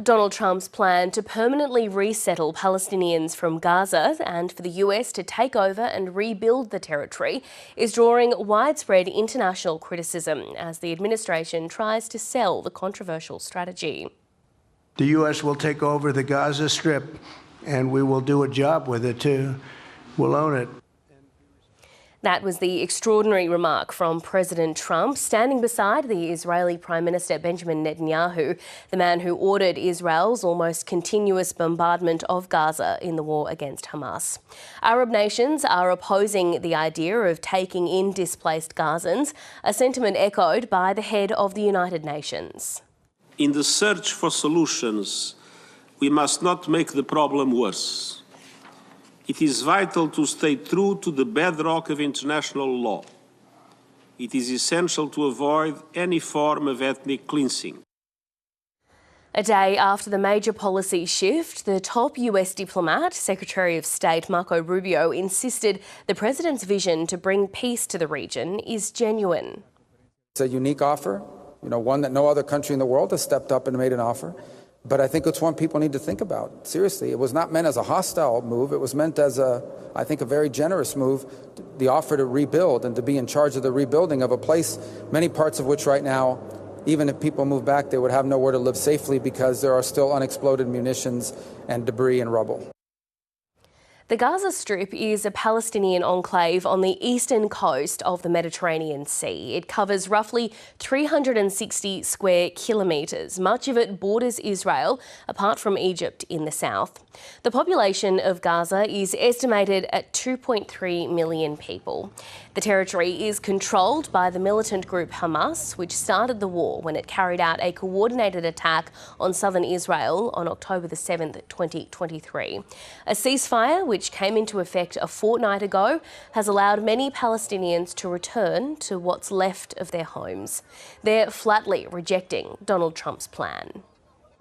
Donald Trump's plan to permanently resettle Palestinians from Gaza and for the US to take over and rebuild the territory is drawing widespread international criticism as the administration tries to sell the controversial strategy. The US will take over the Gaza Strip and we will do a job with it too. We'll own it. That was the extraordinary remark from President Trump, standing beside the Israeli Prime Minister Benjamin Netanyahu, the man who ordered Israel's almost continuous bombardment of Gaza in the war against Hamas. Arab nations are opposing the idea of taking in displaced Gazans, a sentiment echoed by the head of the United Nations. In the search for solutions, we must not make the problem worse. It is vital to stay true to the bedrock of international law. It is essential to avoid any form of ethnic cleansing. A day after the major policy shift, the top US diplomat, Secretary of State Marco Rubio, insisted the president's vision to bring peace to the region is genuine. It's a unique offer, one that no other country in the world has stepped up and made an offer. But I think it's one people need to think about. Seriously, it was not meant as a hostile move. It was meant as I think, a very generous move, the offer to rebuild and to be in charge of the rebuilding of a place, many parts of which right now, even if people move back, they would have nowhere to live safely because there are still unexploded munitions and debris and rubble. The Gaza Strip is a Palestinian enclave on the eastern coast of the Mediterranean Sea. It covers roughly 360 square kilometres. Much of it borders Israel, apart from Egypt in the south. The population of Gaza is estimated at 2.3 million people. The territory is controlled by the militant group Hamas, which started the war when it carried out a coordinated attack on southern Israel on October the 7th, 2023. A ceasefire, which came into effect a fortnight ago, has allowed many Palestinians to return to what's left of their homes. They're flatly rejecting Donald Trump's plan.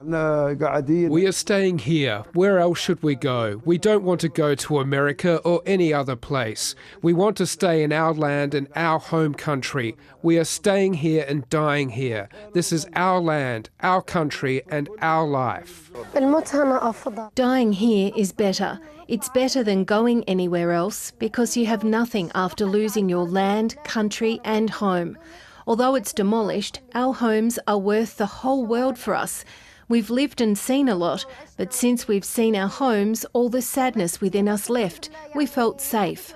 We are staying here. Where else should we go? We don't want to go to America or any other place. We want to stay in our land and our home country. We are staying here and dying here. This is our land, our country and our life. Dying here is better. It's better than going anywhere else because you have nothing after losing your land, country and home. Although it's demolished, our homes are worth the whole world for us. We've lived and seen a lot, but since we've seen our homes, all the sadness within us left. We felt safe.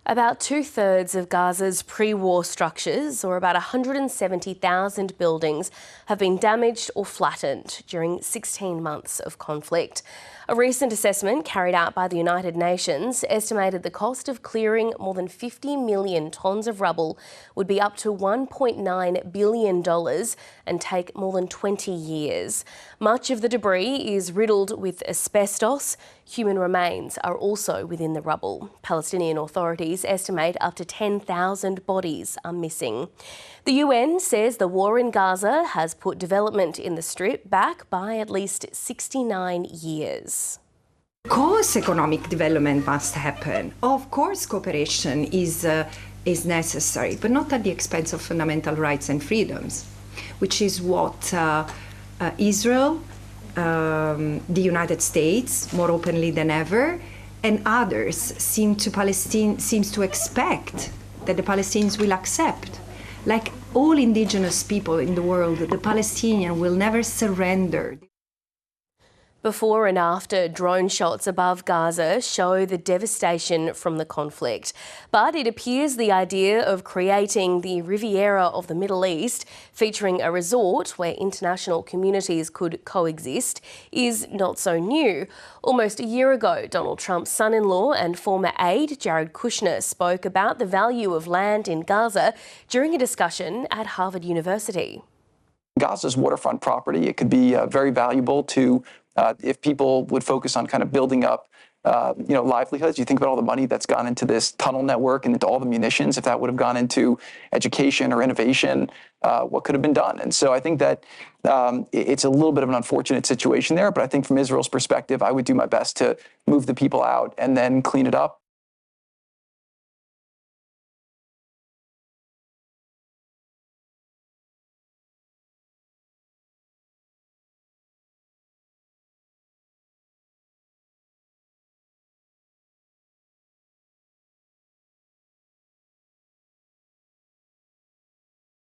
About 2/3 of Gaza's pre-war structures, or about 170,000 buildings, have been damaged or flattened during 16 months of conflict. A recent assessment carried out by the United Nations estimated the cost of clearing more than 50 million tonnes of rubble would be up to $1.9 billion and take more than 20 years. Much of the debris is riddled with asbestos. Human remains are also within the rubble. Palestinian authorities estimate up to 10,000 bodies are missing. The UN says the war in Gaza has put development in the Strip back by at least 69 years. Of course, economic development must happen. Of course, cooperation is necessary, but not at the expense of fundamental rights and freedoms, which is what Israel, the United States, more openly than ever, and others seems to expect that the Palestinians will accept. Like all indigenous people in the world, the Palestinian will never surrender. Before and after drone shots above Gaza show the devastation from the conflict. But it appears the idea of creating the Riviera of the Middle East, featuring a resort where international communities could coexist, is not so new. Almost a year ago, Donald Trump's son-in-law and former aide, Jared Kushner, spoke about the value of land in Gaza during a discussion at Harvard University. Gaza's waterfront property, it could be very valuable to if people would focus on kind of building up, livelihoods. You think about all the money that's gone into this tunnel network and into all the munitions. If that would have gone into education or innovation, what could have been done? And so I think that it's a little bit of an unfortunate situation there. But I think from Israel's perspective, I would do my best to move the people out and then clean it up.